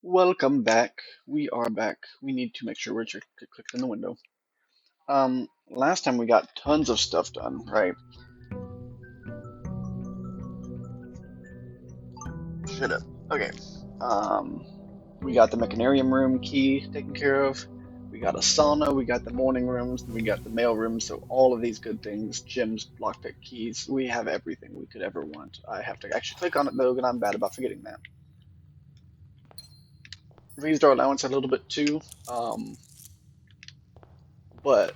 Welcome back. We are back. We need to make sure we're clicked in the window. Last time we got tons of stuff done, right? Shut up. Okay. Um, we got the mechanarium room key taken care of. We got a sauna. We got the morning rooms. We got the mail rooms. So all of these good things, gyms, lockpick keys. We have everything we could ever want. I have to actually click on it though, and I'm bad about forgetting that. Raised our allowance a little bit too. But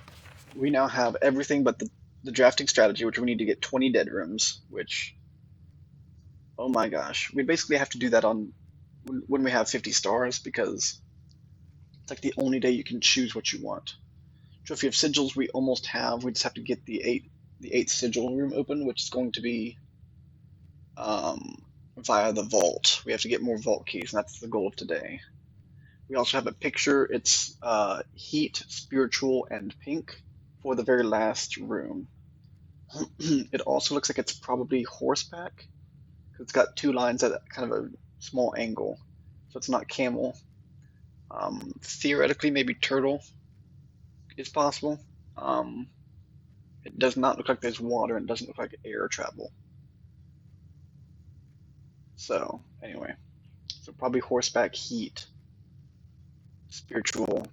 we now have everything but the drafting strategy, which we need to get 20 dead rooms, which, oh my gosh, we basically have to do that on when we have 50 stars because it's like the only day you can choose what you want. Trophy of sigils we almost have. We just have to get the eighth sigil room open, which is going to be via the vault. We have to get more vault keys, and that's the goal of today. We also have a picture. It's heat, spiritual, and pink for the very last room. It also looks like it's probably horseback. It's got two lines at kind of a small angle, so it's not camel. Theoretically, maybe turtle is possible. Um, it does not look like there's water, and it doesn't look like air travel. So anyway, so probably horseback heat, spiritual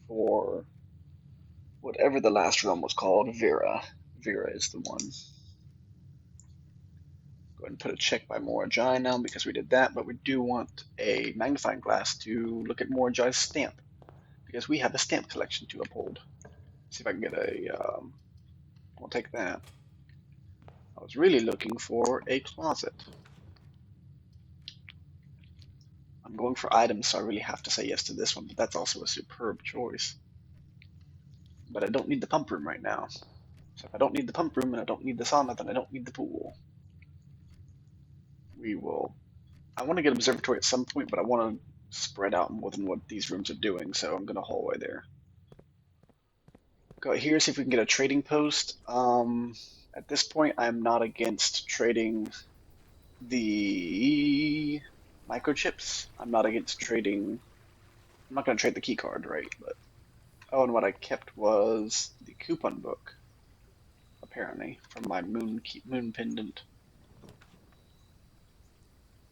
for whatever the last realm was called. Vera. Vera is the one. Go ahead and put a check by Morajai now because we did that, but we do want a magnifying glass to look at Morajai's stamp because we have a stamp collection to uphold. See if I can get I'll take that. I was really looking for a closet. I'm going for items, so I really have to say yes to this one, but that's also a superb choice. But I don't need the pump room right now. So if I don't need the pump room and I don't need the sauna, then I don't need the pool. We will. I want to get observatory at some point, but I want to spread out more than what these rooms are doing, so I'm going to hallway there. Go here, see if we can get a trading post. At this point, I'm not against trading the microchips. I'm not against trading. I'm not going to trade the key card, right? But oh, and what I kept was the coupon book, apparently, from my moon pendant.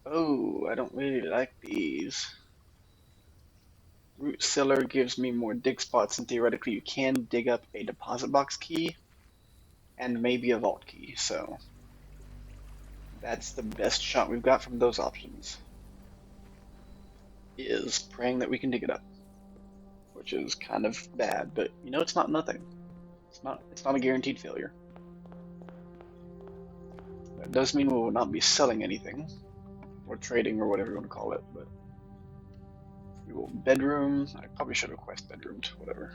Oh, I don't really like these. Root cellar gives me more dig spots, and theoretically, you can dig up a deposit box key and maybe a vault key. So that's the best shot we've got from those options. Is praying that we can dig it up, which is kind of bad, but you know it's not nothing. It's not a guaranteed failure. That does mean we will not be selling anything or trading or whatever you want to call it, but we will bedroom. I probably should have quest bedroomed, whatever.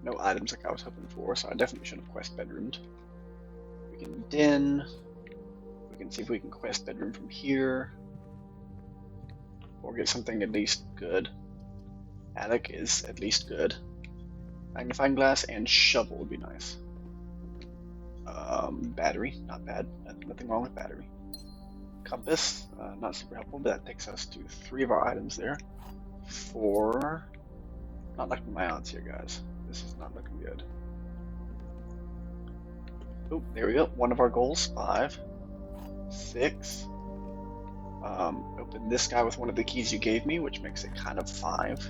No items like I was hoping for, so I definitely should have quest bedroomed. We can den. We can see if we can quest bedroom from here or get something at least good. Attic is at least good. Magnifying glass and shovel would be nice. Battery, not bad. Nothing wrong with battery. Compass, not super helpful, but that takes us to 3 of our items there. 4. Not looking my odds here, guys. This is not looking good. Oh, there we go. One of our goals. 5. 6. Open this guy with one of the keys you gave me, which makes it kind of 5.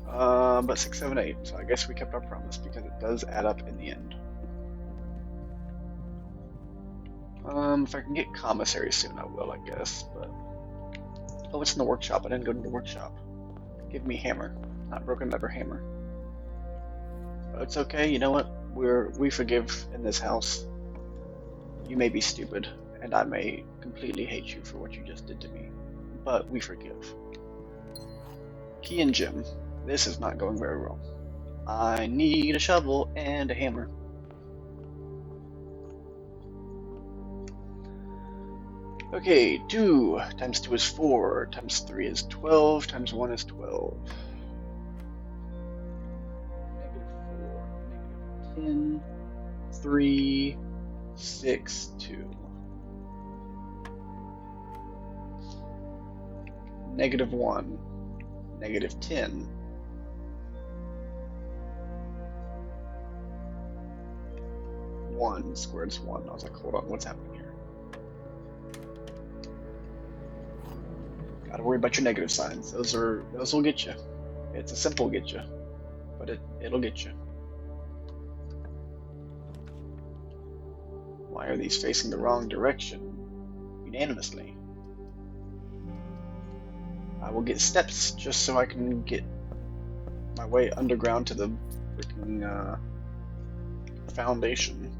But 6, 7, 8. So I guess we kept our promise because it does add up in the end. If I can get commissary soon, I will, I guess. But oh, it's in the workshop. I didn't go to the workshop. Give me hammer, not broken lever hammer. But it's okay. You know what? We forgive in this house. You may be stupid, and I may completely hate you for what you just did to me, but we forgive. Key and gem. This is not going very well. I need a shovel and a hammer. Okay, 2 times 2 is 4, times 3 is 12, times 1 is 12. Negative 4, negative 10, 3, 6, 2. -1, -10. One squared's 1. I was like, hold on, what's happening here? Gotta worry about your negative signs. Those will get you. It's a simple get you, but it'll get you. Why are these facing the wrong direction? Unanimously. I will get steps just so I can get my way underground to the freaking foundation.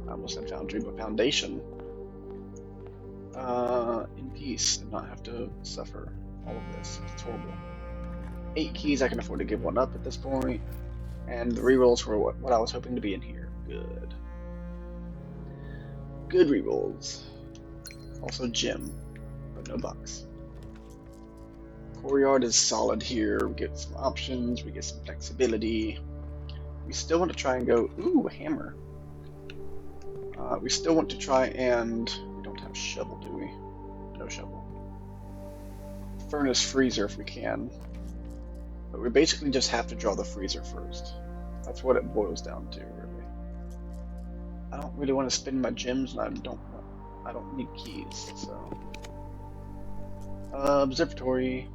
I almost said foundry, but foundation. In peace and not have to suffer all of this. It's horrible. 8 keys, I can afford to give one up at this point. And the rerolls were what I was hoping to be in here. Good. Good rerolls. Also gym, but no bucks. Courtyard is solid here. We get some options, we get some flexibility. We still want to try and go, ooh, a hammer. We still want to try and, we don't have shovel, do we? No shovel. Furnace freezer if we can. But we basically just have to draw the freezer first. That's what it boils down to, really. I don't really want to spend my gems, and I don't need keys, so. Observatory.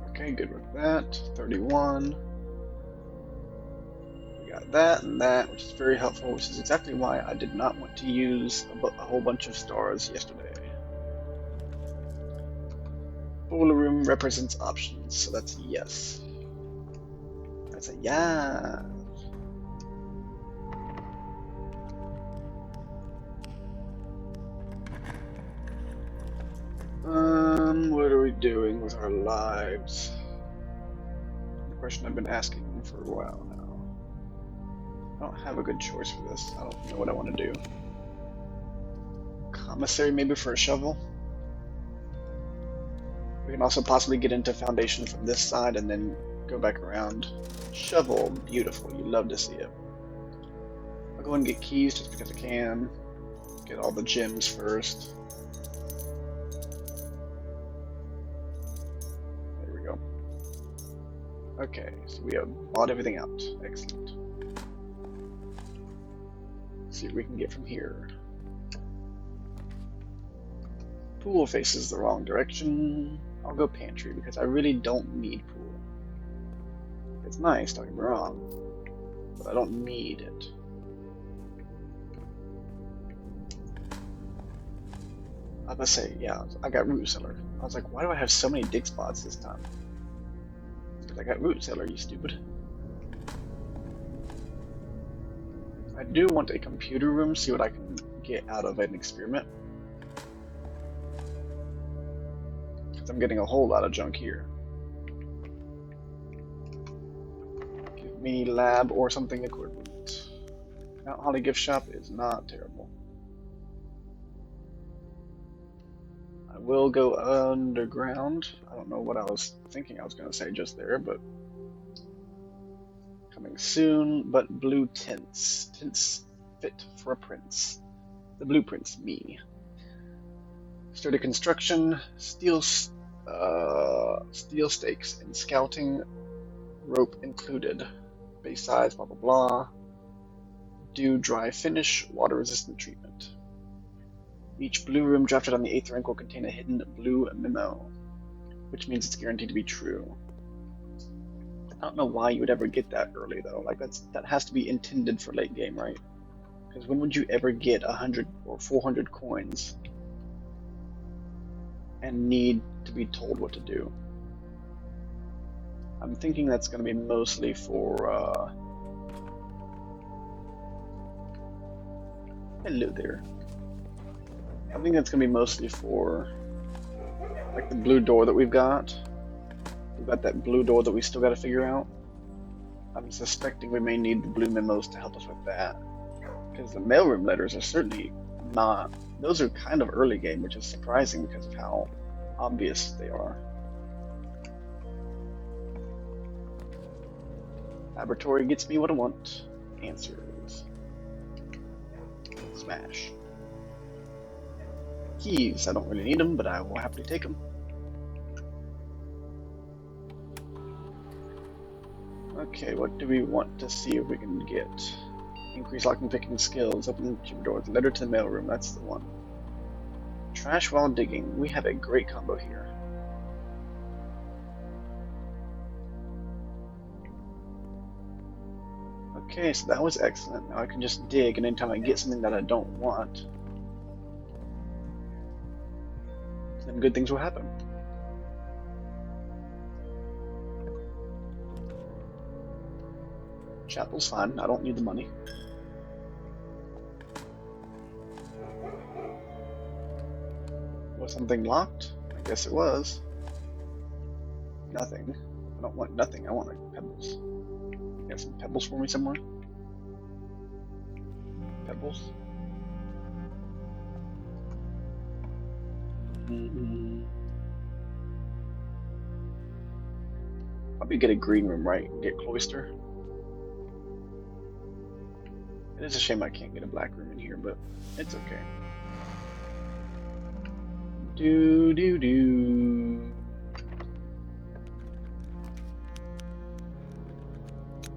Okay, good with that. 31. We got that and that, which is very helpful, which is exactly why I did not want to use a whole bunch of stars yesterday. Boiler room represents options, so that's a yes. That's a yes. What are we doing with our lives? The question I've been asking for a while now. I don't have a good choice for this. I don't know what I want to do. Commissary maybe for a shovel? We can also possibly get into foundation from this side and then go back around. Shovel, beautiful. You love to see it. I'll go and get keys just because I can. Get all the gems first. There we go. Okay, so we have bought everything out. Excellent. Let's see what we can get from here. Pool faces the wrong direction. I'll go pantry because I really don't need pool. It's nice, don't get me wrong, but I don't need it. I was about to say, yeah, I got root cellar. I was like, why do I have so many dig spots this time? Because I got root cellar, you stupid. I do want a computer room, see what I can get out of an experiment. I'm getting a whole lot of junk here. Give me lab or something equivalent. Mount Holly gift shop is not terrible. I will go underground. I don't know what I was thinking I was going to say just there, but coming soon. But blue tints. Tints fit for a prince. The blueprint's me. Sturdy construction, steel stakes and scouting rope included. Base size, blah blah blah. Do dry finish, water resistant treatment. Each blue room drafted on the 8th rank will contain a hidden blue memo, which means it's guaranteed to be true. I don't know why you would ever get that early though. Like that has to be intended for late game, right? Because when would you ever get 100 or 400 coins and need to be told what to do? I'm thinking that's going to be mostly for hello there. I think that's going to be mostly for like the blue door that we've got. We've got that blue door that we still got to figure out. I'm suspecting we may need the blue memos to help us with that, because the mailroom letters are certainly not. Those are kind of early game, which is surprising because of how obvious they are. Laboratory gets me what I want. Answers. Smash. Keys. I don't really need them, but I will happily take them. Okay, what do we want to see if we can get? Increase lock and picking skills, open chamber doors, letter to the mailroom, that's the one. Trash while digging, we have a great combo here. Okay, so that was excellent. Now I can just dig, and anytime I get something that I don't want, then good things will happen. Chapel's fine, I don't need the money. Was something locked? I guess it was. Nothing. I don't want nothing, I want like pebbles. You got some pebbles for me somewhere? Pebbles? Probably get a green room, right? And get cloister. It is a shame I can't get a black room in here, but it's okay. Do.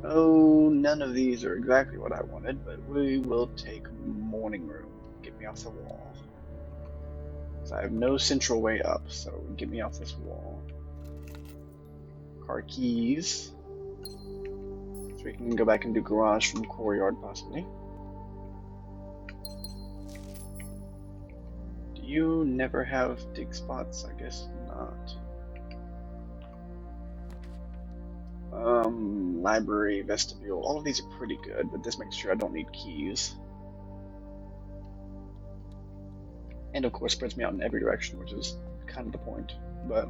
Oh, none of these are exactly what I wanted, but we will take morning room. Get me off the wall. So I have no central way up, so get me off this wall. Car keys. So we can go back and do garage from courtyard possibly. Do you never have dig spots? I guess not. Library, vestibule, all of these are pretty good, but this makes sure I don't need keys. And of course spreads me out in every direction, which is kind of the point, but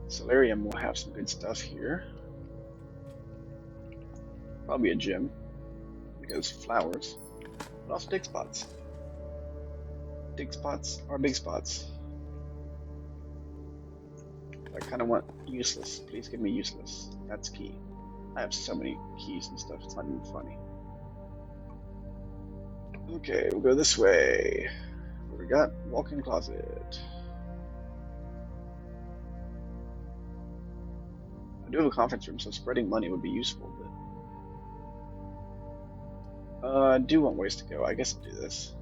Solarium will have some good stuff here. Probably a gym, because flowers, but also dig spots. Dig spots are big spots. I kind of want useless. Please give me useless. That's key. I have so many keys and stuff, it's not even funny. Okay, we'll go this way. What we got? Walk-in closet. I do have a conference room, so spreading money would be useful, but I do want ways to go. I guess I'll do this.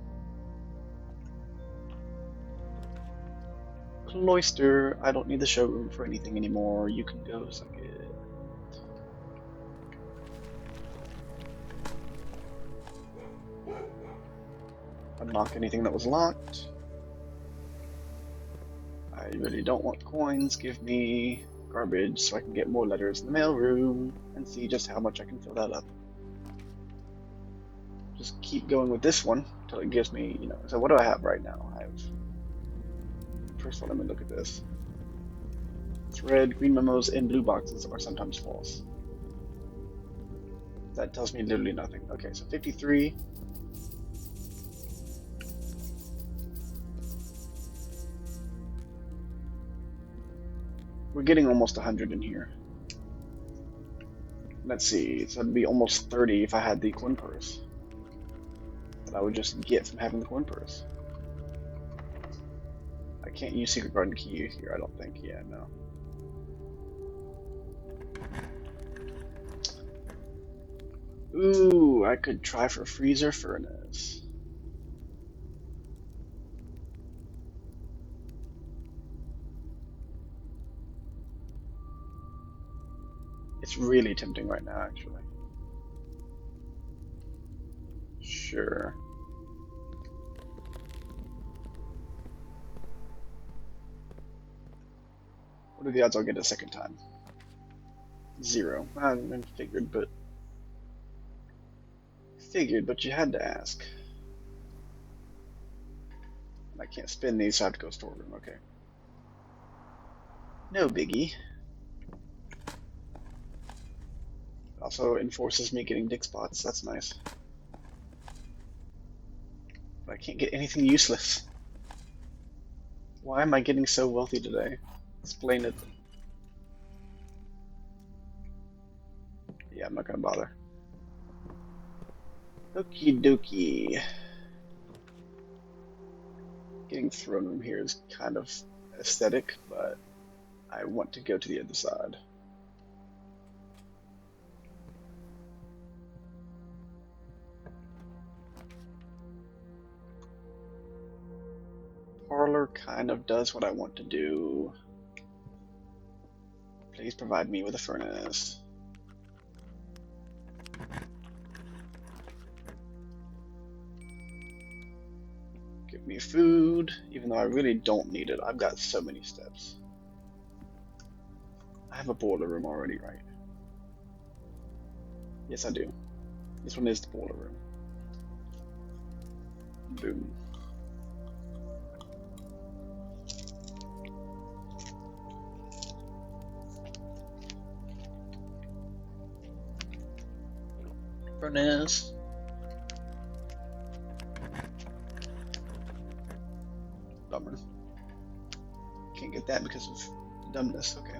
Cloister. I don't need the showroom for anything anymore. You can go suck it. Unlock anything that was locked. I really don't want coins. Give me garbage so I can get more letters in the mailroom and see just how much I can fill that up. Just keep going with this one until it gives me, you know. So what do I have right now? I have. First of all, let me look at this. It's red, green memos, and blue boxes are sometimes false. That tells me literally nothing. Okay, so 53. We're getting almost 100 in here. Let's see, so it'd be almost 30 if I had the coin purse. That I would just get from having the coin purse. I can't use Secret Garden Key here, I don't think. Yeah, no. Ooh, I could try for freezer furnace. It's really tempting right now, actually. Sure. What are the odds I'll get a second time? 0. I figured, but you had to ask. I can't spin these, so I have to go storeroom. Okay. No biggie. Also enforces me getting dig spots. That's nice. But I can't get anything useless. Why am I getting so wealthy today? Explain it. Yeah, I'm not gonna bother. Okie dokie. Getting throne room here is kind of aesthetic, but I want to go to the other side. Parlor kind of does what I want to do. Please provide me with a furnace. Give me food, even though I really don't need it. I've got so many steps. I have a boiler room already, right? Yes, I do. This one is the boiler room. Boom. Furnace. Bummer. Can't get that because of dumbness. Okay.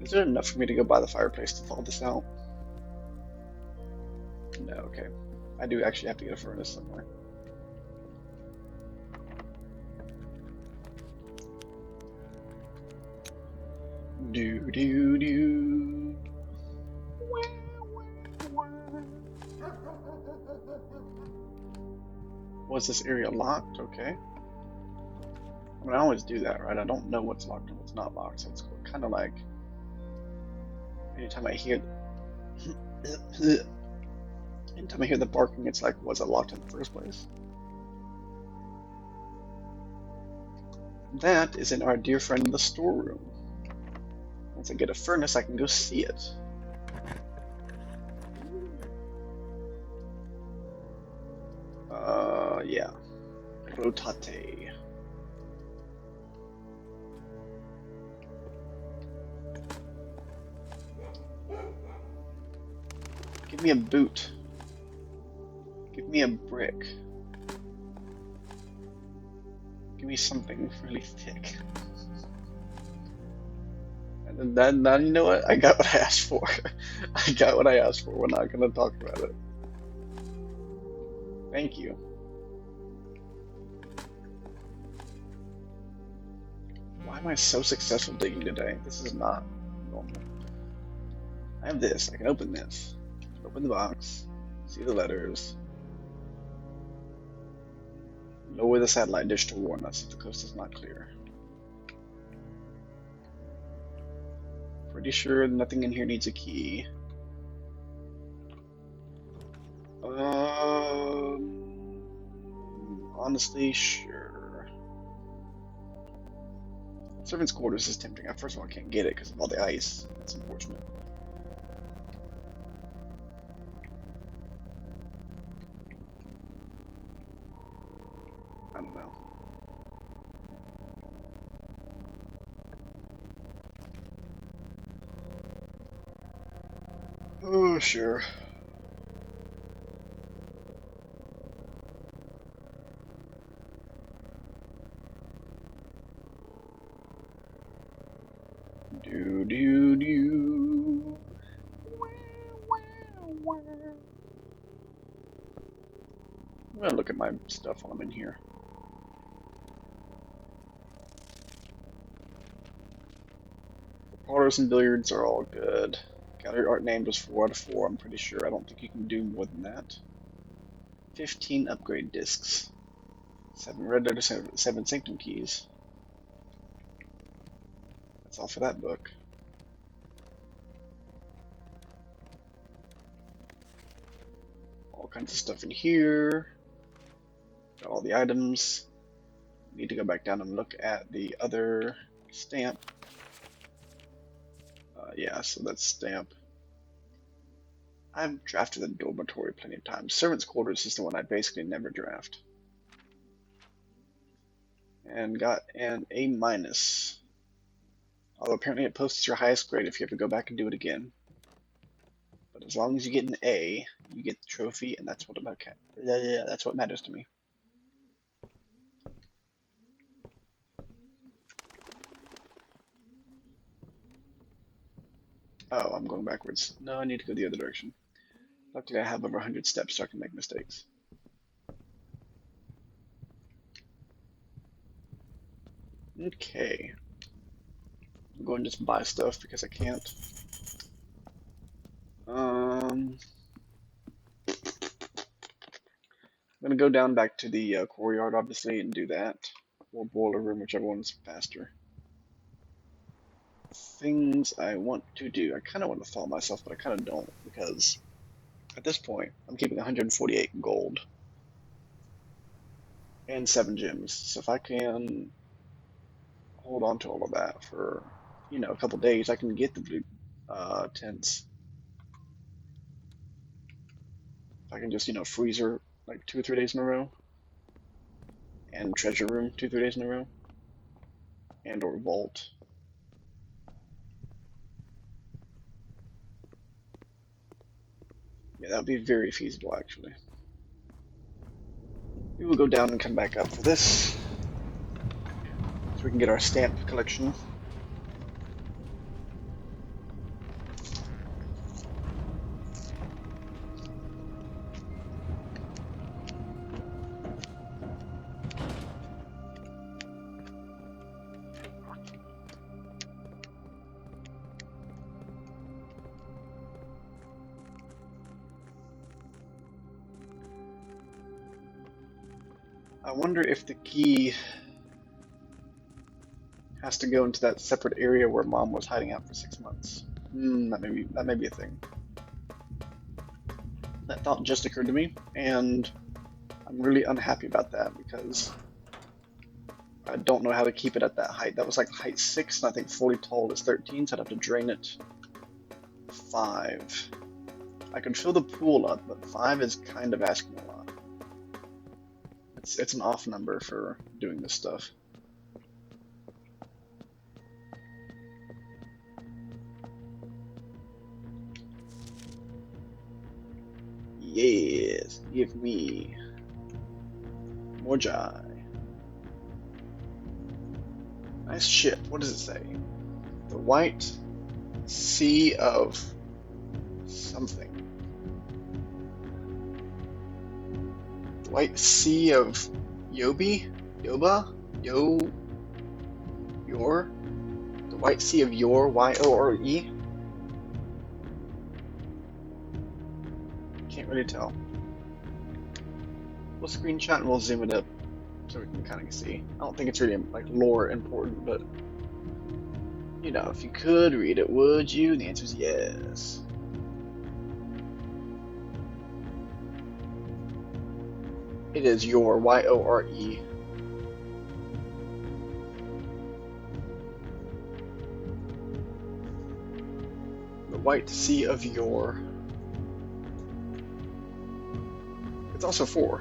Is there enough for me to go by the fireplace to thaw this out? No, okay. I do actually have to get a furnace somewhere. Do do do. Was this area locked? Okay. I mean, I always do that, right? I don't know what's locked and what's not locked, so it's kind of like anytime I hear the barking, it's like, was it locked in the first place? That is in our dear friend the storeroom. Once I get a furnace, I can go see it. Yeah. Rotate. Give me a boot. Give me a brick. Give me something really thick. And then, now you know what? I got what I asked for. I got what I asked for. We're not gonna talk about it. Thank you. Why am I so successful digging today? This is not normal. I have this. I can open this. Open the box. See the letters. Lower the satellite dish to warn us if the coast is not clear. Pretty sure nothing in here needs a key. Honestly, sure. Servant's quarters is tempting. First of all, I can't get it because of all the ice. That's unfortunate. I don't know. Oh, sure. Do do do. I'm gonna look at my stuff while I'm in here. Parlors and billiards are all good. Gallery art named was 4 out of 4. I'm pretty sure. I don't think you can do more than that. 15 upgrade discs. 7 red letter, 7 sanctum keys. That's all for that book. All kinds of stuff in here. Got all the items. Need to go back down and look at the other stamp. Yeah, so that's stamp. I've drafted the dormitory plenty of times. Servants' quarters is the one I basically never draft. And got an A minus. Although apparently it posts your highest grade if you have to go back and do it again. But as long as you get an A, you get the trophy, and that's what that's what matters to me. Oh, I'm going backwards. No, I need to go the other direction. Luckily, I have over 100 steps so I can make mistakes. Okay. I'm going to just buy stuff because I can't. I'm gonna go down back to the courtyard, obviously, and do that. Or boiler room, whichever one's faster. Things I want to do. I kind of want to thaw myself, but I kind of don't because at this point, I'm keeping 148 gold and 7 gems. So if I can hold on to all of that for, a couple days, I can get the blue tents. If I can just, freezer like 2 or 3 days in a row, and treasure room 2 or 3 days in a row, and or vault. Yeah, that would be very feasible actually. We will go down and come back up for this, so we can get our stamp collection. I wonder if the key has to go into that separate area where Mom was hiding out for 6 months. That may be a thing. That thought just occurred to me, and I'm really unhappy about that because I don't know how to keep it at that height. That was like height 6, and I think fully tall is 13, so I'd have to drain it 5. I could fill the pool up, but 5 is kind of asking a lot. It's an off number for doing this stuff. Yes, give me more jai. Nice ship. What does it say? The White Sea of something. The White Sea of Yobi? Yoba? Yor? The White Sea of Yor? Y-O-R-E? Can't really tell. We'll screenshot and we'll zoom it up so we can kind of see. I don't think it's really like lore important, but if you could read it, would you? And the answer is yes. It is Yor, Y-O-R-E. The White Sea of Yor. It's also 4.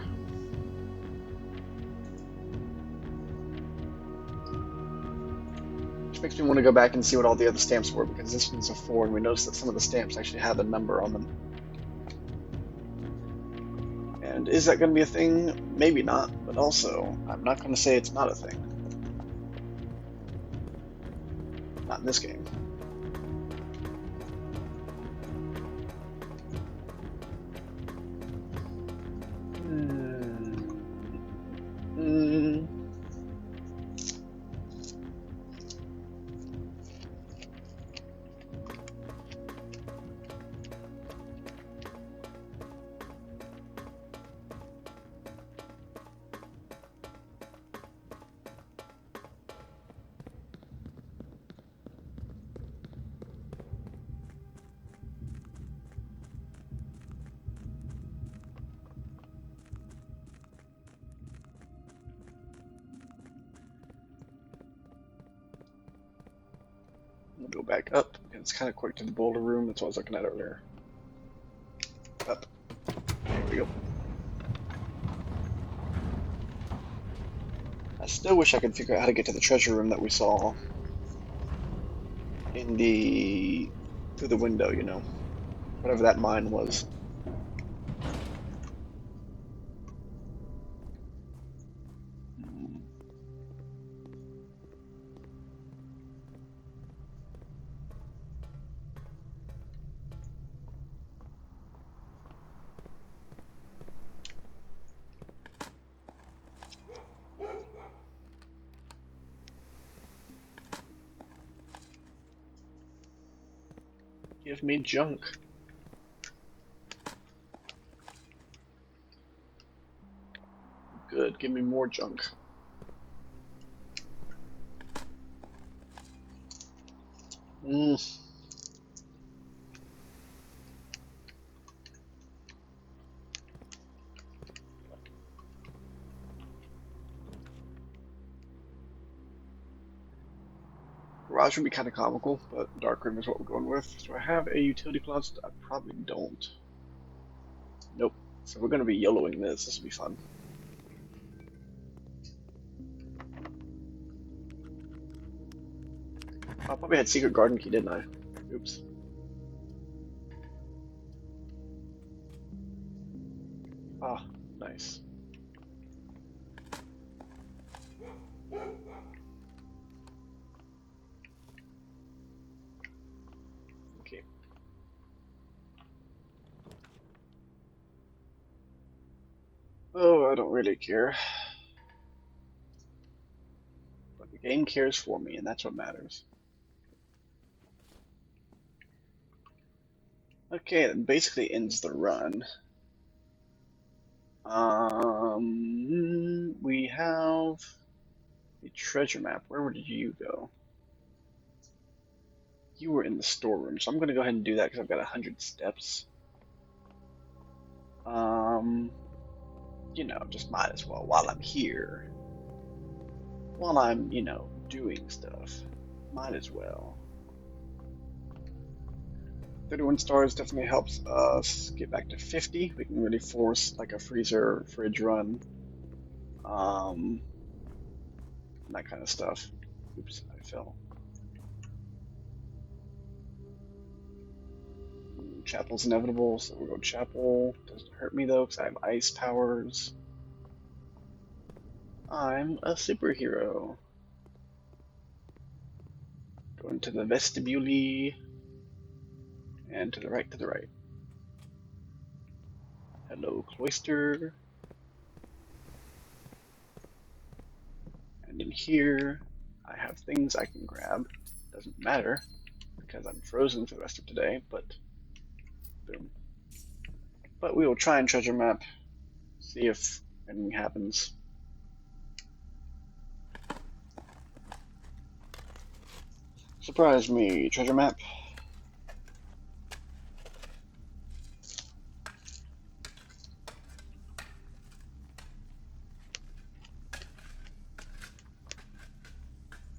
Which makes me want to go back and see what all the other stamps were, because this one's a 4, and we noticed that some of the stamps actually have a number on them. And is that going to be a thing? Maybe not, but also, I'm not going to say it's not a thing. Not in this game. We'll go back up, and it's kind of quick to the boulder room. That's what I was looking at earlier. Up. There we go. I still wish I could figure out how to get to the treasure room that we saw in through the window, whatever that mine was. Give me junk. Good, give me more junk. Garage would be kind of comical, but darkroom is what we're going with. Do I have a utility closet? I probably don't. Nope. So we're going to be YOLOing this. This will be fun. I probably had secret garden key, didn't I? Oops. Ah, nice. Okay. Oh, I don't really care. But the game cares for me, and that's what matters. Okay, that basically ends the run. We have a treasure map. Where did you go? You were in the storeroom, so I'm going to go ahead and do that because I've got 100 steps. You know, just might as well while I'm here. While I'm, you know, doing stuff. Might as well. 31 stars definitely helps us get back to 50. We can really force like a freezer, fridge run. That kind of stuff. Oops, I fell. Chapel's inevitable, so we'll go chapel. Doesn't hurt me though, because I have ice powers. I'm a superhero. Going to the vestibule. And to the right, to the right. Hello, cloister. And in here, I have things I can grab. Doesn't matter, because I'm frozen for the rest of today, but boom. But we will try and treasure map, see if anything happens. Surprise me, treasure map.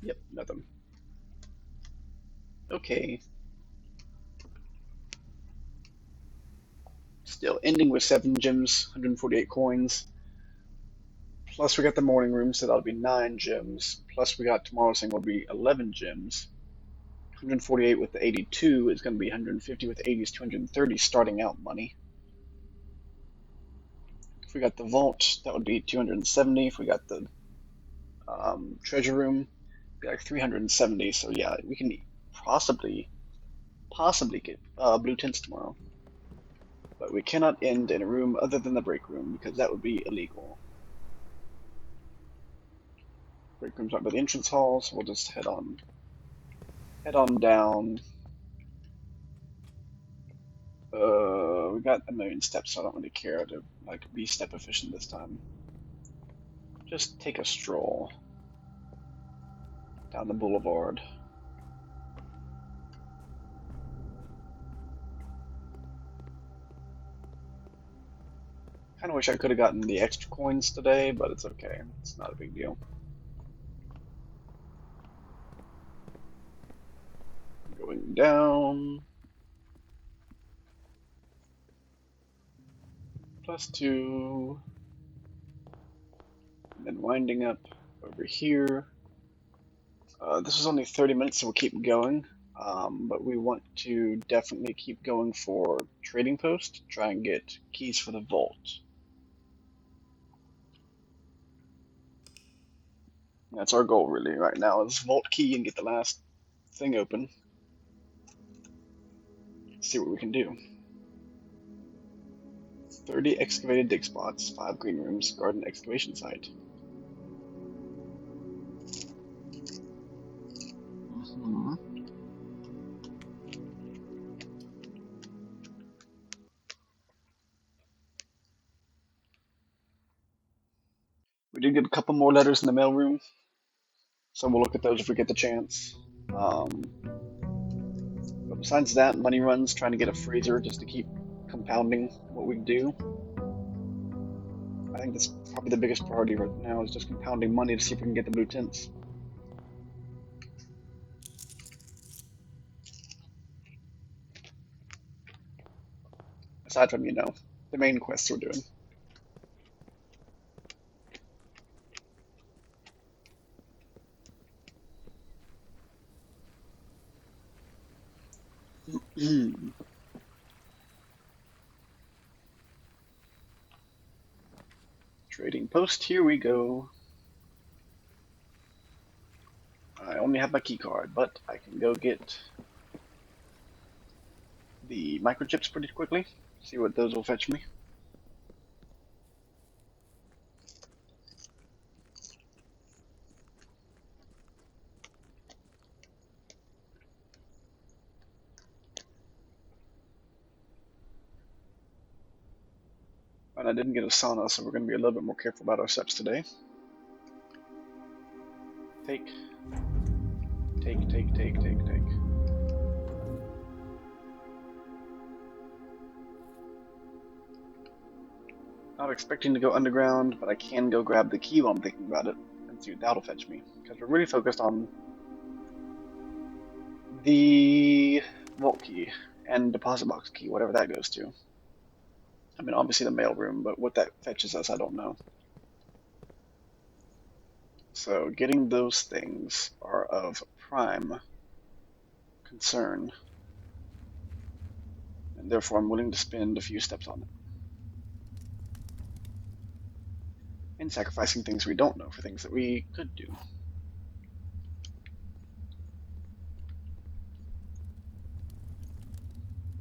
Yep, nothing. Okay. Still ending with 7 gems, 148 coins. Plus we got the morning room, so that'll be 9 gems. Plus we got tomorrow's thing will be 11 gems. 148 with the 82 is going to be 150 with the 80 is 230 starting out money. If we got the vault, that would be 270. If we got the treasure room, it'd be like 370. So yeah, we can possibly get blue tints tomorrow. But we cannot end in a room other than the break room because that would be illegal. Break room's right by the entrance hall, so we'll just head on down. We got a million steps, so I don't really care to like be step efficient this time. Just take a stroll down the boulevard. Kind of wish I could have gotten the extra coins today, but it's okay. It's not a big deal. Going down. +2. And then winding up over here. This is only 30 minutes, so we'll keep going. But we want to definitely keep going for trading post, try and get keys for the vault. That's our goal really right now is vault key and get the last thing open. See what we can do. 30 excavated dig spots, 5 green rooms, garden excavation site. We did get a couple more letters in the mailroom, so we'll look at those if we get the chance. But besides that, money runs, trying to get a freezer just to keep compounding what we do. I think that's probably the biggest priority right now, is just compounding money to see if we can get the blue tints. Aside from, the main quests we're doing. Trading post, here we go. I only have my key card, but I can go get the microchips pretty quickly. See what those will fetch me. And I didn't get a sauna, so we're going to be a little bit more careful about our steps today. Take. Not expecting to go underground, but I can go grab the key while I'm thinking about it and see what that'll fetch me. Because we're really focused on the vault key and deposit box key, whatever that goes to. I mean, obviously the mailroom, but what that fetches us, I don't know. So getting those things are of prime concern, and therefore I'm willing to spend a few steps on it. And sacrificing things we don't know for things that we could do.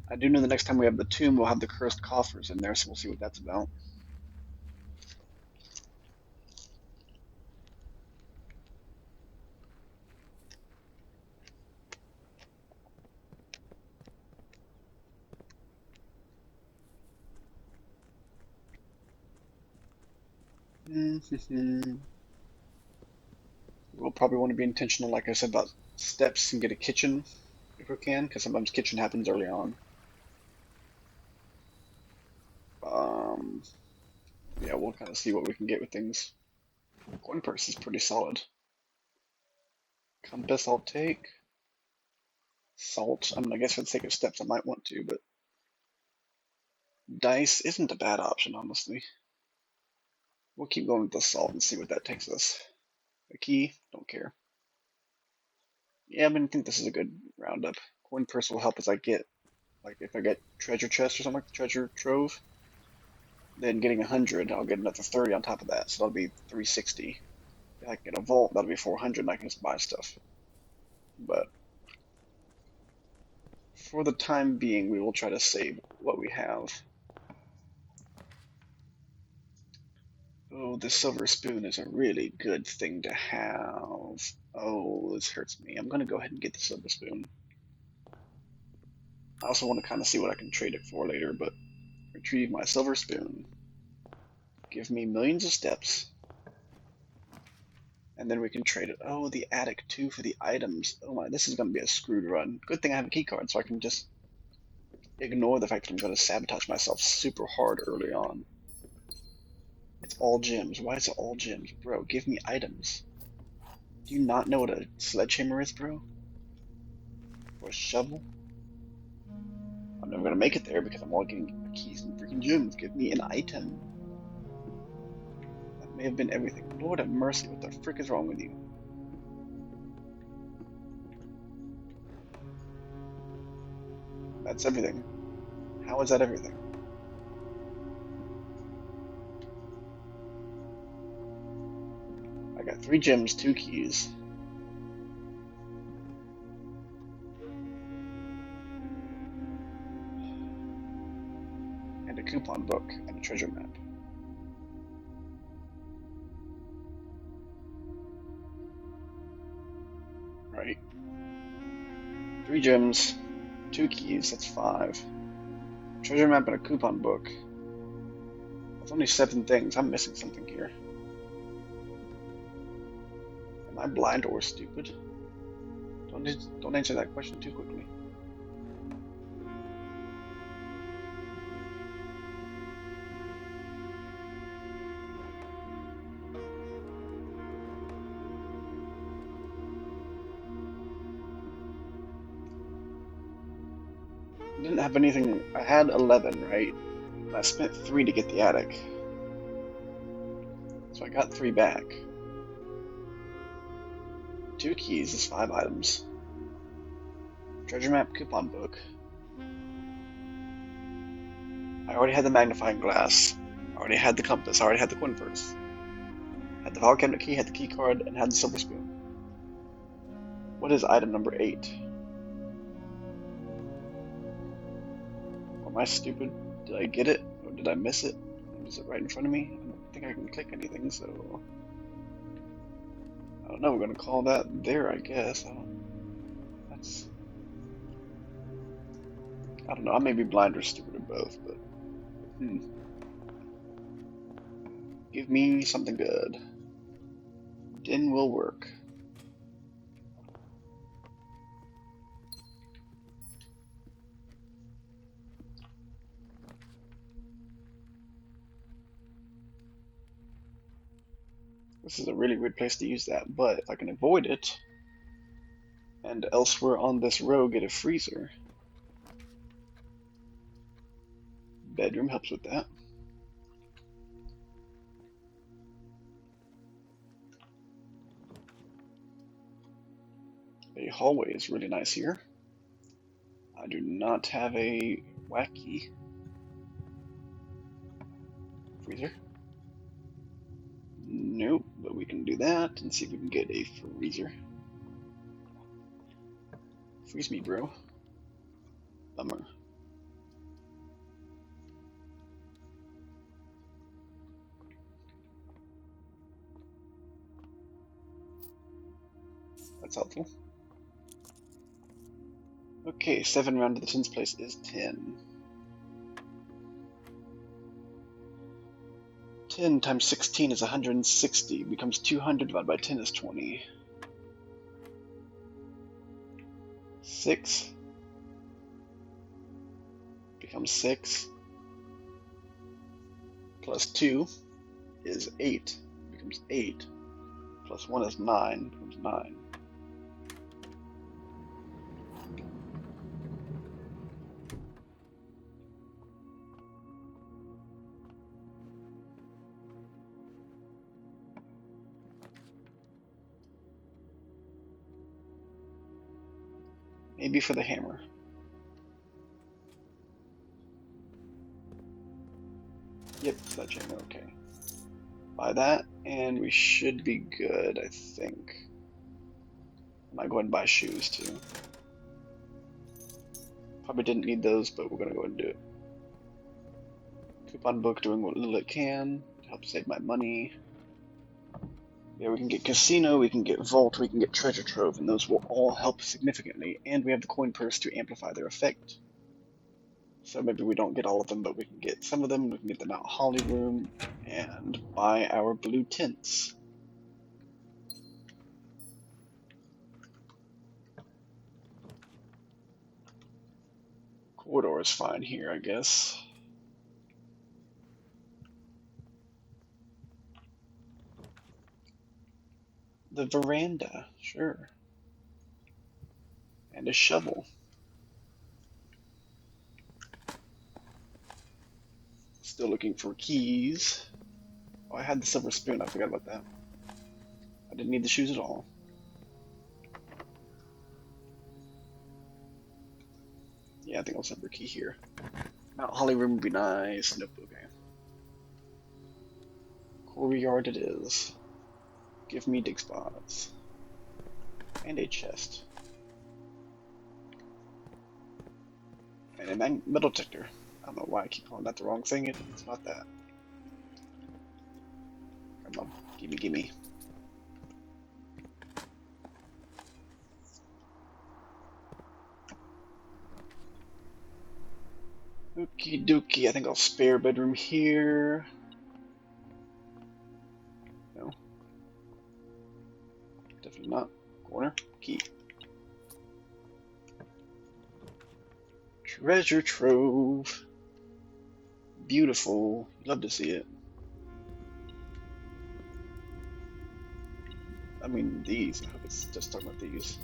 I do know the next time we have the tomb, we'll have the cursed coffers in there, so we'll see what that's about. We'll probably want to be intentional, like I said, about steps and get a kitchen if we can, because sometimes kitchen happens early on. Yeah, we'll kind of see what we can get with things. Coin purse is pretty solid. Compass I'll take. Salt, I mean, I guess for the sake of steps I might want to, but dice isn't a bad option, honestly. We'll keep going with the salt and see what that takes us. A key, don't care. Yeah, I mean, I think this is a good roundup. Coin purse will help as I get, like, if I get treasure chest or something like the treasure trove, then getting 100, I'll get another 30 on top of that, so that'll be 360. If I can get a vault, that'll be 400, and I can just buy stuff. But for the time being, we will try to save what we have. Oh, the silver spoon is a really good thing to have. Oh, this hurts me. I'm gonna go ahead and get the silver spoon. I also want to kind of see what I can trade it for later, but retrieve my silver spoon. Give me millions of steps. And then we can trade it. Oh, the attic too for the items. Oh my, this is gonna be a screwed run. Good thing I have a key card, so I can just ignore the fact that I'm gonna sabotage myself super hard early on. It's all gems. Why is it all gems? Bro, give me items. Do you not know what a sledgehammer is, bro? Or a shovel? I'm never gonna make it there because I'm all getting keys and freaking gems. Give me an item. That may have been everything. Lord have mercy, what the frick is wrong with you? That's everything. How is that everything? I got 3 gems, 2 keys. And a coupon book and a treasure map. Right. 3 gems, 2 keys, that's 5. Treasure map and a coupon book. That's only 7 things. I'm missing something here. Am I blind or stupid? Don't answer that question too quickly. I didn't have anything. I had 11, right? And I spent 3 to get the attic. So I got 3 back. 2 keys is 5 items. Treasure map, coupon book. I already had the magnifying glass. I already had the compass. I already had the coin purse. Had the file cabinet key, had the key card, and had the silver spoon. What is item number 8? Am I stupid? Did I get it? Or did I miss it? Is it right in front of me? I don't think I can click anything, so... I don't know, we're gonna call that there, I guess. I don't know, I may be blind or stupid or both, but... Give me something good. Din will work. This is a really weird place to use that, but if I can avoid it, and elsewhere on this row get a freezer. Bedroom helps with that. A hallway is really nice here. I do not have a wacky freezer. Nope, but we can do that and see if we can get a freezer. Freeze me, bro. Bummer. That's helpful. Okay, 7 round to the tens place is 10. 10 times 16 is 160. Becomes 200 divided by 10 is 20. 6 becomes 6. Plus 2 is 8. Becomes 8. Plus 1 is 9. Becomes 9. Maybe for the hammer. Yep, sledgehammer, okay. Buy that, and we should be good, I think. I might go ahead and buy shoes, too. Probably didn't need those, but we're gonna go ahead and do it. Coupon book doing what little it can to help save my money. Yeah, we can get casino, we can get vault, we can get treasure trove, and those will all help significantly. And we have the coin purse to amplify their effect. So maybe we don't get all of them, but we can get some of them. We can get the Mount Holly room and buy our blue tints. Corridor is fine here, I guess. The veranda, sure. And a shovel. Still looking for keys. Oh, I had the silver spoon, I forgot about that. I didn't need the shoes at all. Yeah, I think I'll send a key here. Mount Holly room would be nice. Nope, okay. Quarry yard it is. Give me dig spots. And a chest. And a metal detector. I don't know why I keep calling that the wrong thing. It's not that. Come on, gimme, gimme. Okie dokie, I think I'll spare bedroom here. No. Treasure trove. Beautiful. Love to see it. I mean, these. I hope it's just talking about these.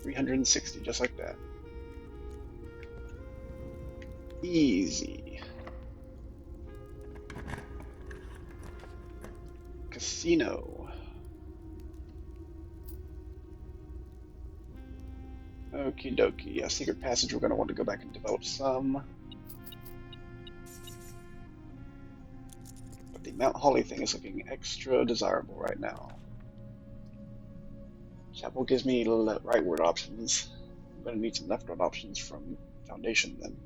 $360, just like that. Easy. Casino. Okie dokie. Yeah, secret passage. We're going to want to go back and develop some. But the Mount Holly thing is looking extra desirable right now. Chapel gives me rightward options. I'm going to need some leftward options from Foundation then.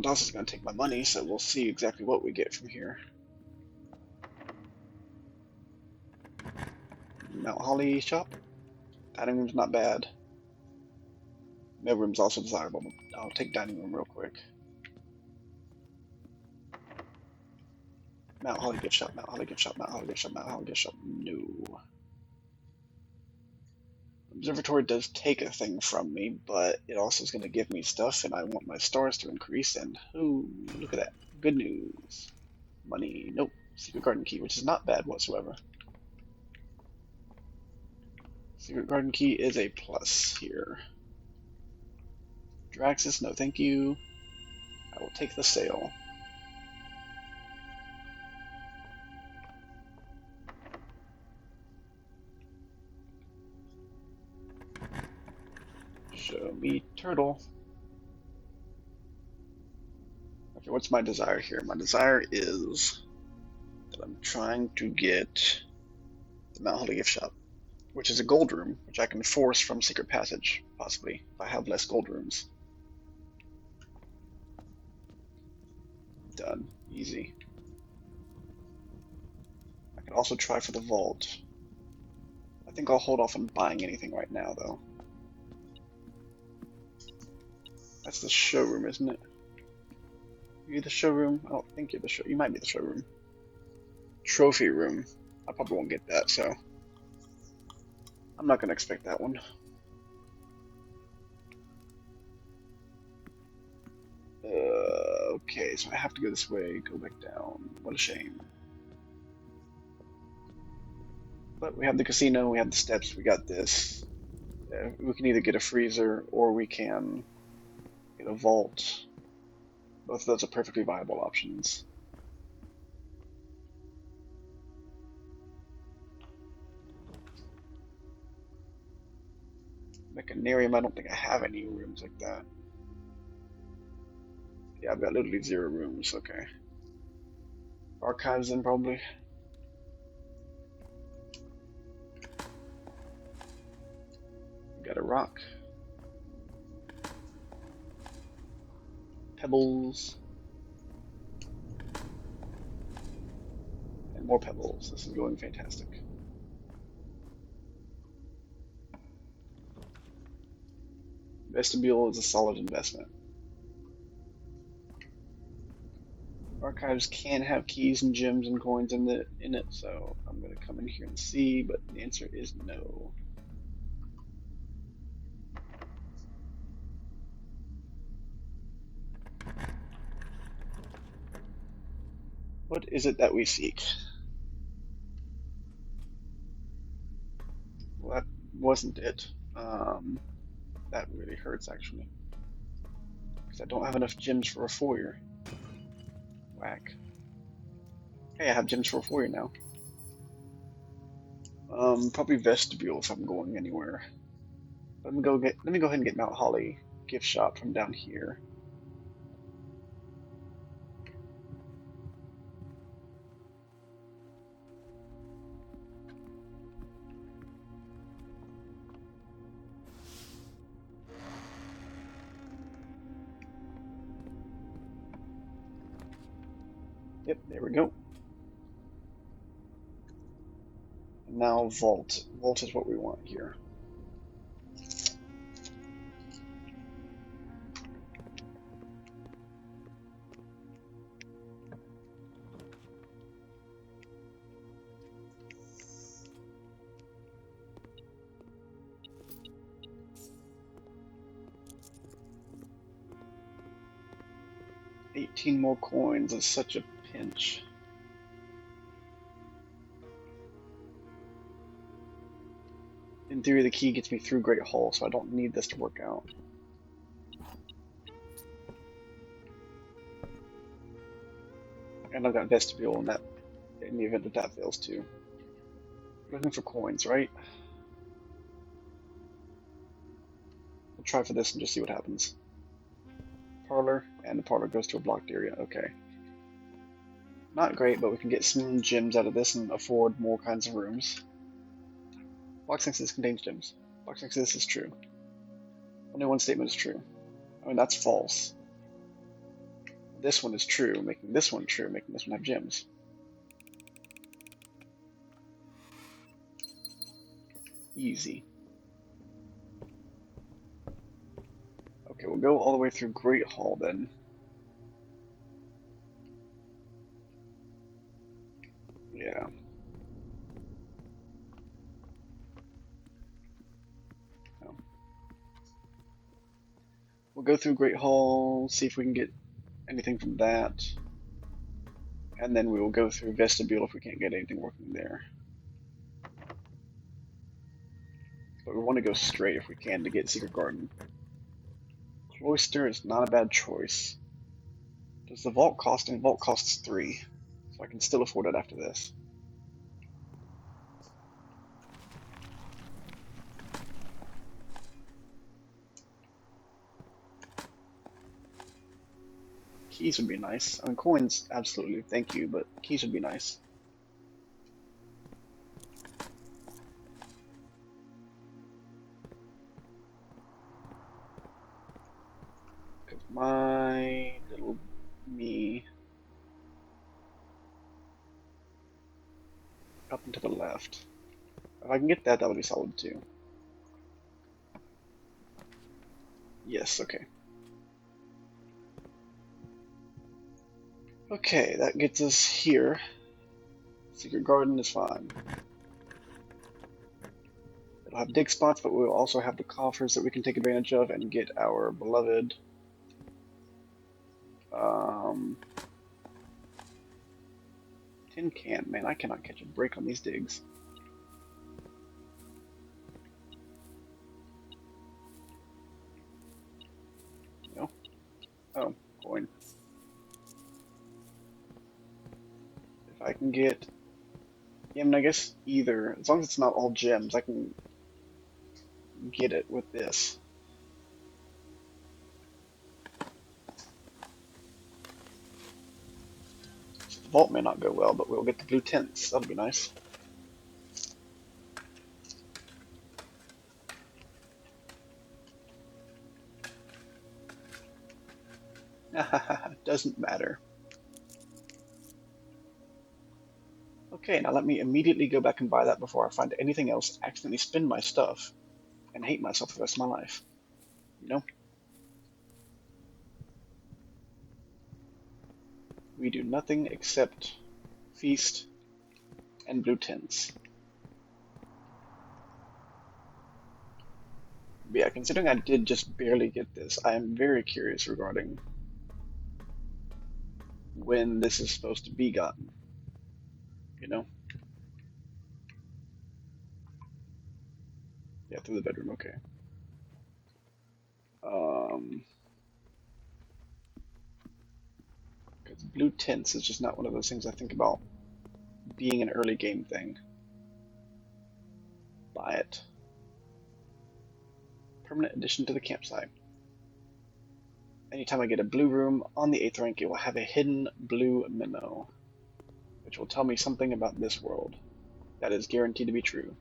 Das is going to take my money, so we'll see exactly what we get from here. Mount Holly shop. Dining room's not bad. Mail room's also desirable. I'll take dining room real quick. Mount Holly gift shop, Mount Holly gift shop, Mount Holly gift shop, Mount Holly gift shop. No. Observatory does take a thing from me, but it also is going to give me stuff, and I want my stars to increase, and ooh, look at that. Good news. Money. Nope. Secret garden key, which is not bad whatsoever. Secret garden key is a plus here. Draxus, no thank you. I will take the sale. Show me turtle. Okay, what's my desire here? My desire is that I'm trying to get the Mount Holly gift shop, which is a gold room, which I can force from secret passage, possibly, if I have less gold rooms. Done. Easy. I can also try for the vault. I think I'll hold off on buying anything right now, though. That's the showroom, isn't it? Are you the showroom? I don't think you're the show. You might be the showroom. Trophy room. I probably won't get that, so I'm not gonna expect that one. Okay, so I have to go this way, go back down. What a shame. But we have the casino, we have the steps, we got this. We can either get a freezer or we can get a vault. Both of those are perfectly viable options. Mechanarium, I don't think I have any rooms like that. Yeah, I've got literally 0 rooms, okay. Archives then, probably. Got a rock. Pebbles. And more pebbles. This is going fantastic. Vestibule is a solid investment. Archives can have keys and gems and coins in it, so I'm going to come in here and see, but the answer is no. What is it that we seek? Well, that wasn't it. That really hurts, actually. Because I don't have enough gems for a foyer. Whack. Hey, I have gems for a foyer now. Probably vestibule if I'm going anywhere. Let me go ahead and get Mount Holly gift shop from down here. Yep, there we go. And now vault. Vault is what we want here. 18 more coins is such a pinch. In theory, the key gets me through Great Hall, so I don't need this to work out. And I've got Vestibule in the event that that fails too. Looking for coins, right? We'll try for this and just see what happens. Parlor, and the parlor goes to a blocked area. Okay. Not great, but we can get some gems out of this and afford more kinds of rooms. Box next to this contains gems. Box next to this is true. Only one statement is true. I mean, that's false. This one is true, making this one true, making this one have gems. Easy. Okay, we'll go all the way through Great Hall then. Yeah. No. We'll go through Great Hall, see if we can get anything from that. And then we will go through Vestibule if we can't get anything working there. But we want to go straight if we can to get Secret Garden. Cloister is not a bad choice. Does the vault cost? And vault costs 3. So I can still afford it after this. Keys would be nice. I mean, coins, absolutely, thank you, but keys would be nice. Because my little me up and to the left. If I can get that, that would be solid too. Yes, okay. Okay, that gets us here. Secret Garden is fine. It'll have dig spots, but we'll also have the coffers that we can take advantage of and get our beloved tin can. Man, I cannot catch a break on these digs. No? Oh, coin. If I can get... Yeah, I mean, I guess either. As long as it's not all gems, I can get it with this. So the vault may not go well, but we'll get the blue tints. That'll be nice. Doesn't matter. Okay, now let me immediately go back and buy that before I find anything else, accidentally spend my stuff, and hate myself for the rest of my life. You know? We do nothing except feast and blue tints. But yeah, considering I did just barely get this, I am very curious regarding when this is supposed to be gotten. You know? Yeah, through the bedroom, okay. Because blue tints is just not one of those things I think about being an early game thing. Buy it. Permanent addition to the campsite. Anytime I get a blue room on the 8th rank, it will have a hidden blue memo, which will tell me something about this world. That is guaranteed to be true.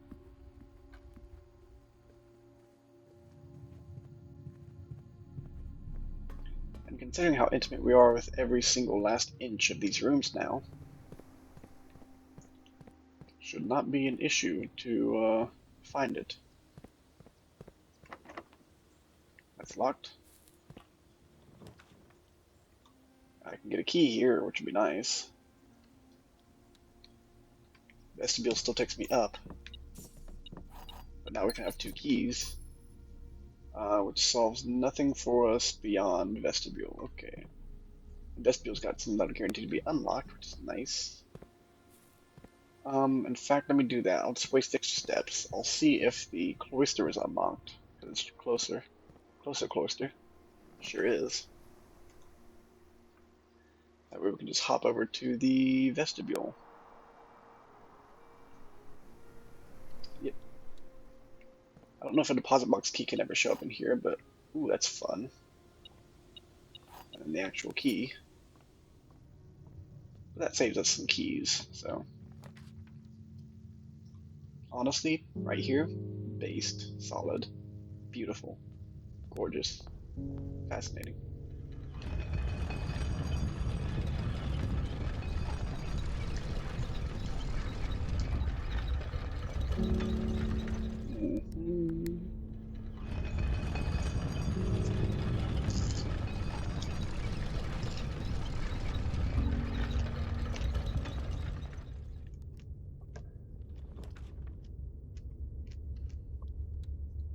And considering how intimate we are with every single last inch of these rooms now, should not be an issue to find it. That's locked. I can get a key here, which would be nice. Vestibule still takes me up, but now we can have 2 keys, which solves nothing for us beyond Vestibule. Okay. The vestibule's got some that are guaranteed to be unlocked, which is nice. In fact, let me do that. I'll just waste 6 steps. I'll see if the cloister is unlocked, because it's closer. Closer cloister. Sure is. That way we can just hop over to the vestibule. Yep. I don't know if a deposit box key can ever show up in here, but ooh, that's fun. And then the actual key. But that saves us some keys, so. Honestly, right here, based, solid, beautiful, gorgeous, fascinating.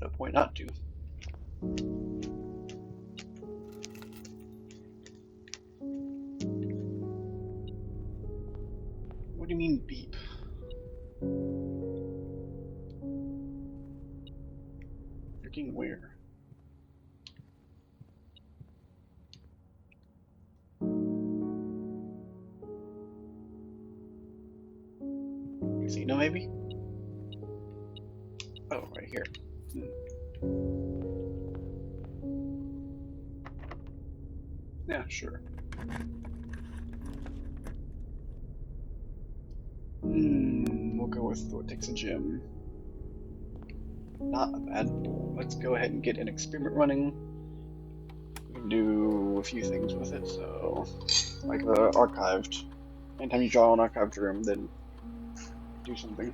No point not to. What do you mean beep? Freaking where? Casino maybe? Oh, right here. Yeah, sure. We'll go with what takes a gym. Not a bad pool. Let's go ahead and get an experiment running. We can do a few things with it, so like the archived. Anytime you draw an archived room, then do something.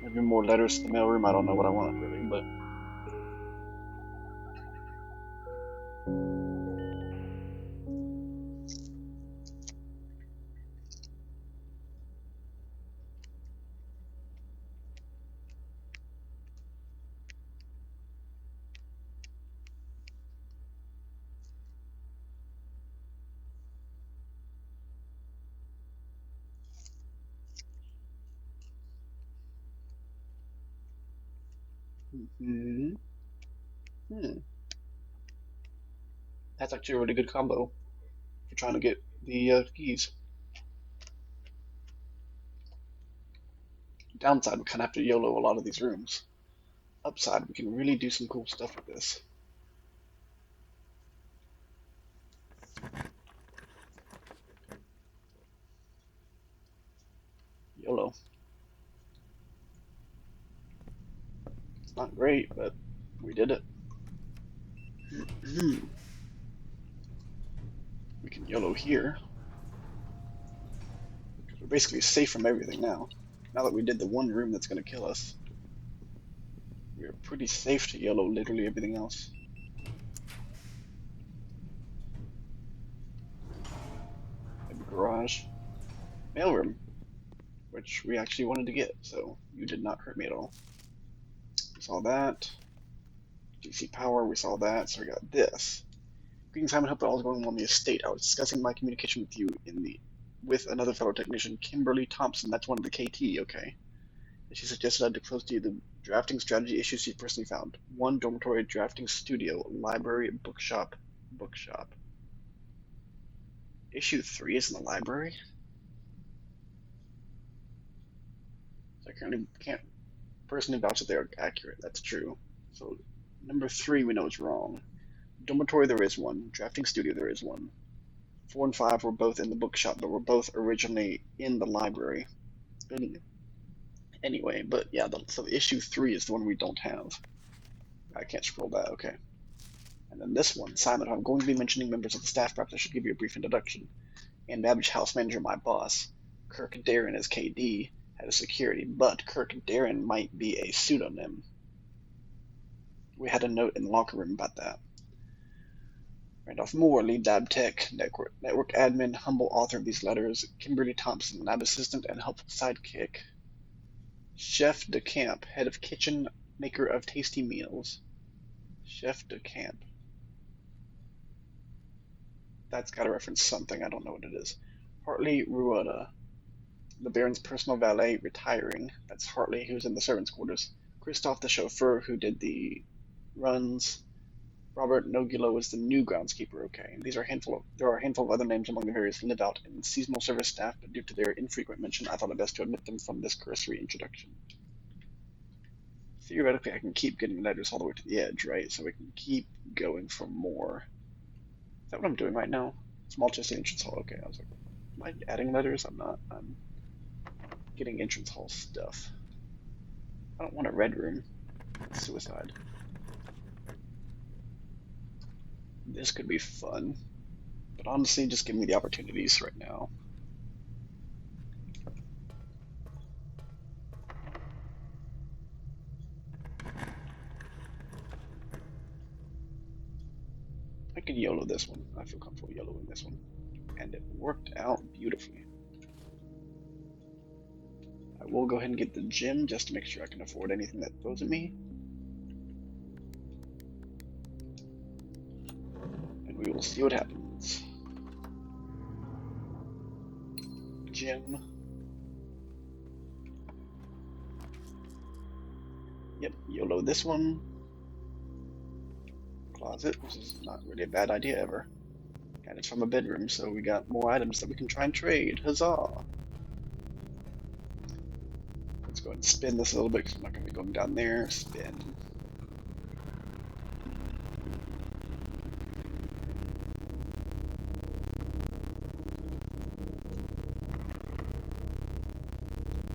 Maybe more letters to the mailroom. I don't know what I want really, but that's actually a really good combo for trying to get the keys. Downside, we kind of have to YOLO a lot of these rooms. Upside, we can really do some cool stuff with this. YOLO. It's not great, but we did it. We can YOLO here. Because we're basically safe from everything now. Now that we did the one room that's going to kill us, we're pretty safe to YOLO literally everything else. Maybe garage. Mailroom, which we actually wanted to get, so you did not hurt me at all. We saw that. DC power, we saw that, so we got this. Greetings, Simon. Hope all is going well on the estate. I was discussing my communication with you with another fellow technician, Kimberly Thompson. That's one of the KT, okay. She suggested I disclose to you the drafting strategy issues she personally found. 1 dormitory, drafting studio, library, bookshop. Issue 3 is in the library? So I currently can't personally vouch that they're accurate. That's true. So number 3 we know is wrong. Dormitory there is 1. Drafting studio there is 1. 4 and 5 were both in the bookshop, but were both originally in the library. Anyway, but yeah, so issue 3 is the one we don't have. I can't scroll that, okay. And then this one, Simon, I'm going to be mentioning members of the staff. Perhaps I should give you a brief introduction. Ann Babbage, house manager, my boss. Kirk Darren is KD, head of security, but Kirk Darren might be a pseudonym. We had a note in the locker room about that. Randolph Moore, lead lab tech, network admin, humble author of these letters. Kimberly Thompson, lab assistant and helpful sidekick. Chef de camp, head of kitchen, maker of tasty meals. Chef de camp. That's got to reference something. I don't know what it is. Hartley Ruota, the Baron's personal valet, retiring. That's Hartley, who's in the servants' quarters. Christoph, the chauffeur, who did the runs. Robert Nogula was the new groundskeeper. Okay, there are a handful of other names among the various live-out and seasonal service staff, but due to their infrequent mention, I thought it best to omit them from this cursory introduction. Theoretically, I can keep getting letters all the way to the edge, right? So we can keep going for more. Is that what I'm doing right now? Small chest entrance hall. Okay, I was like, am I adding letters? I'm not. I'm getting entrance hall stuff. I don't want a red room. It's suicide. This could be fun. But honestly, just give me the opportunities right now. I could YOLO this one. I feel comfortable YOLOing this one. And it worked out beautifully. I will go ahead and get the gym just to make sure I can afford anything that throws at me. And we will see what happens. Gym. Yep, YOLO this one. Closet, which is not really a bad idea ever. And it's from a bedroom, so we got more items that we can try and trade. Huzzah! Let's go ahead and spin this a little bit because I'm not going to be going down there. Spin.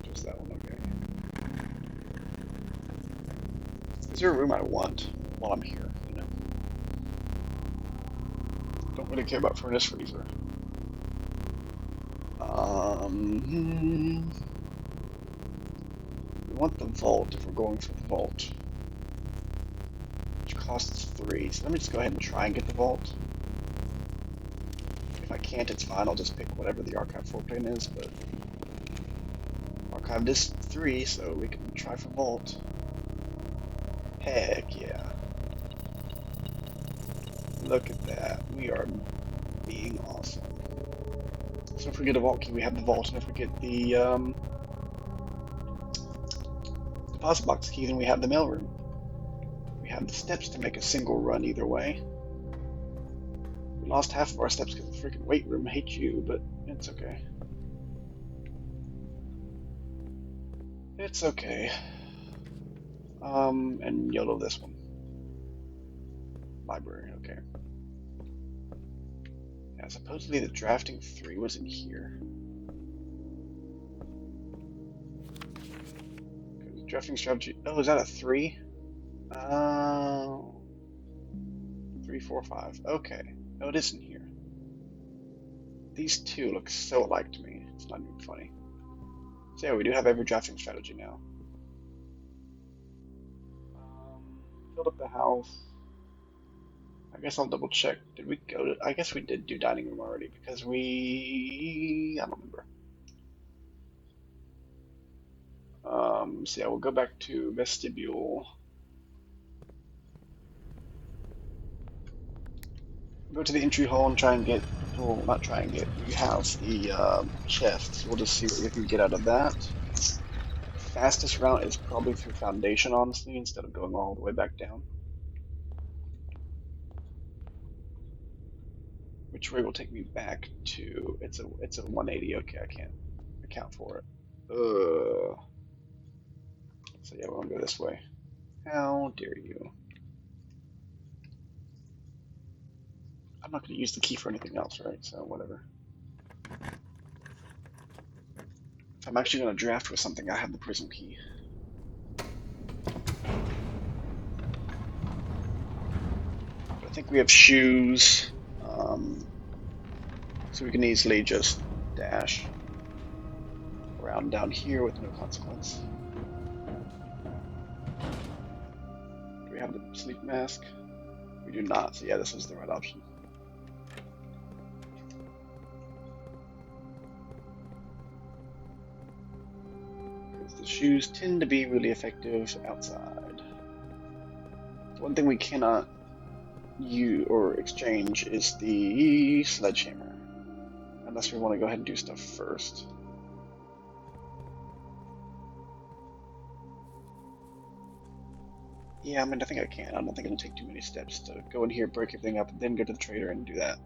Just that one, okay. Is there a room I want while I'm here? You know, don't really care about furnace freezer. We want the vault if we're going for the vault, which costs 3. So let me just go ahead and try and get the vault. If I can't, it's fine. I'll just pick whatever the archive floor plan is. But archived is 3, so we can try for vault. Heck yeah. Look at that. We are being awesome. So if we get a vault key, we have the vault, and if we get the deposit box key, then we have the mailroom. We have the steps to make a single run either way. We lost half of our steps because the freaking weight room hates you, but it's okay. It's okay. And YOLO this one. Library, okay. Yeah, supposedly the drafting 3 was in here. Drafting strategy. Oh, is that a 3? 3, 4, 5. Okay. Oh, it is in here. These two look so alike to me. It's not even funny. So yeah, we do have every drafting strategy now. Filled up the house. I guess I'll double check. Did we go to... I guess we did do dining room already because we... I don't remember. So yeah, we'll go back to vestibule. Go to the entry hall and try and get... Well, not try and get. We have the chest, so we'll just see what we can get out of that. Fastest route is probably through foundation, honestly, instead of going all the way back down. Which way will take me back to... It's a 180. Okay, I can't account for it. So yeah, we're gonna go this way. How dare you? I'm not gonna use the key for anything else, right? So whatever. If I'm actually gonna draft with something, I have the prism key. But I think we have shoes. So we can easily just dash around down here with no consequence. Do we have the sleep mask? We do not, so yeah, this is the right option. Because the shoes tend to be really effective outside. One thing we cannot use or exchange is the sledgehammer, unless we want to go ahead and do stuff first. Yeah, I mean, I think I can. I don't think it'll take too many steps to go in here, break everything up, then go to the trader and do that.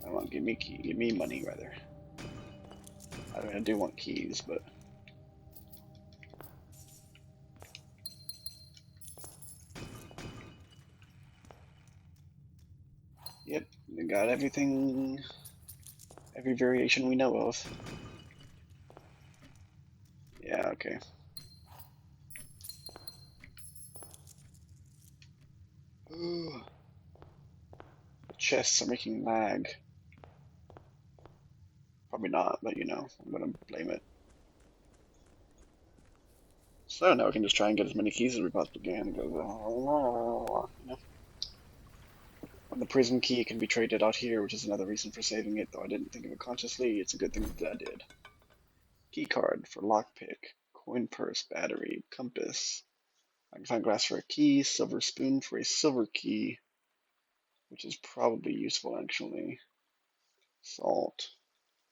Come on, give me money rather. I mean, I do want keys, but yep, we got everything, every variation we know of. Yeah, okay. Ooh. The chests are making lag. Probably not, but you know, I'm gonna blame it. So now we can just try and get as many keys as we possibly can. You know? And the prism key can be traded out here, which is another reason for saving it, though I didn't think of it consciously. It's a good thing that I did. Key card for lockpick, coin purse, battery, compass. I can find glass for a key, silver spoon for a silver key, which is probably useful actually. Salt,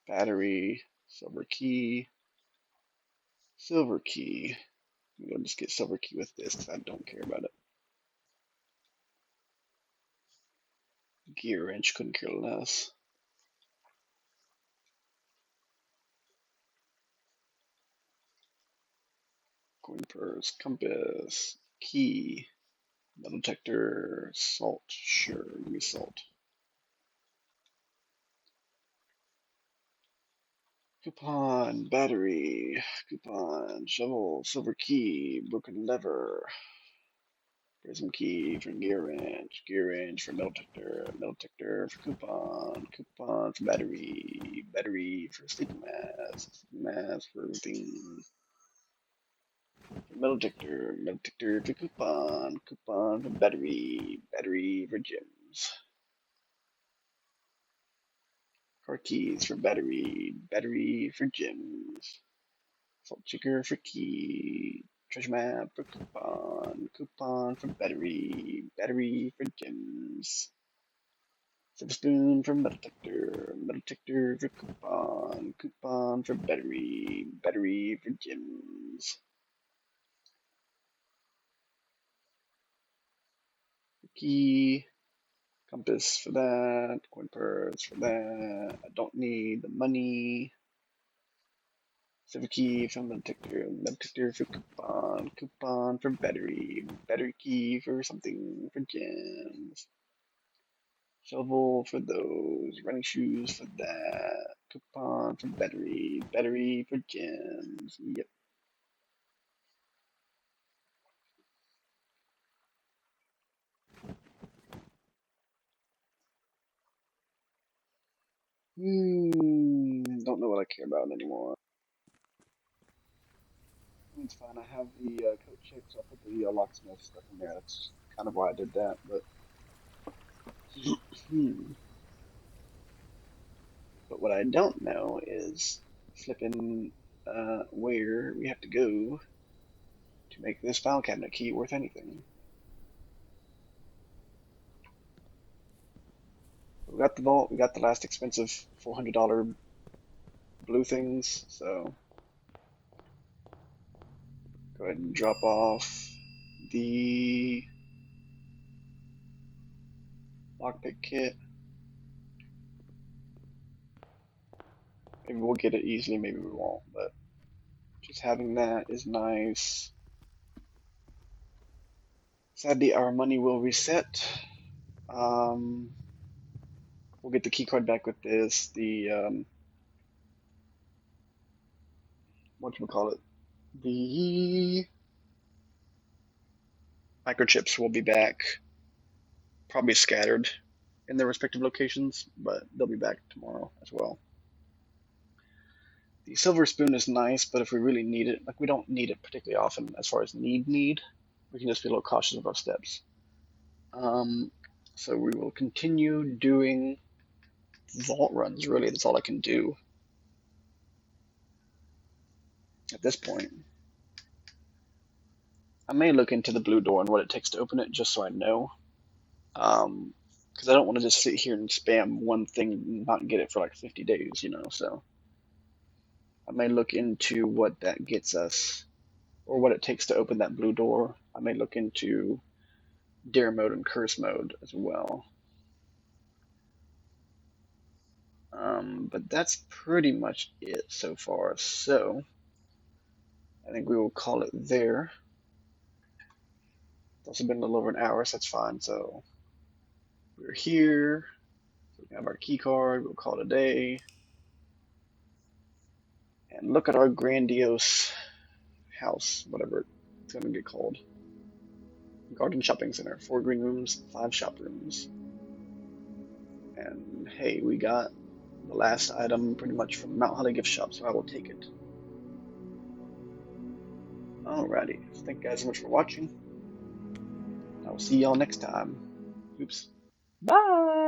battery, silver key, silver key. I'm gonna just get silver key with this because I don't care about it. Gear wrench, couldn't care less. Coin purse, compass, key, metal detector, salt. Sure, give me salt. Coupon, battery, coupon, shovel, silver key, broken lever, prism key for gear wrench for metal detector for coupon, coupon for battery, battery for sleeping mask for everything. Metal detector for coupon, coupon for battery, battery for gems. Car keys for battery, battery for gems. Salt shaker for key, treasure map for coupon, coupon for battery, battery for gems. Silver spoon for metal detector for coupon, coupon for battery, battery for gems. Key, compass for that, coin purse for that. I don't need the money. Silver key from metal detector for coupon, coupon for battery, battery key for something for gems. Shovel for those, running shoes for that, coupon for battery, battery for gems. Yep. Don't know what I care about anymore. It's fine. I have the coat check, so I put the locksmith stuff in there. That's kind of why I did that. But but what I don't know is flipping where we have to go to make this file cabinet key worth anything. We got the vault. We got the last expensive $400 blue things. So go ahead and drop off the lockpick kit. Maybe we'll get it easily, maybe we won't, but just having that is nice. Sadly, our money will reset. We'll get the key card back with this. The whatchamacallit? The microchips will be back, probably scattered in their respective locations, but they'll be back tomorrow as well. The silver spoon is nice, but if we really need it, like we don't need it particularly often as far as need, we can just be a little cautious of our steps. So we will continue doing vault runs, really. That's all I can do at this point. I may look into the blue door and what it takes to open it, just so I know. Because I don't want to just sit here and spam one thing and not get it for like 50 days, you know. So I may look into what that gets us, or what it takes to open that blue door. I may look into dare mode and curse mode as well. But that's pretty much it so far. So I think we will call it there. It's also been a little over an hour, so that's fine. So we're here. So we have our key card. We'll call it a day. And look at our grandiose house, whatever it's going to get called. Garden Shopping Center. 4 green rooms, 5 shop rooms. And hey, we got the last item pretty much from Mount Holly gift shop, so I will take it. Alrighty. Thank you guys so much for watching. I will see y'all next time. Oops. Bye!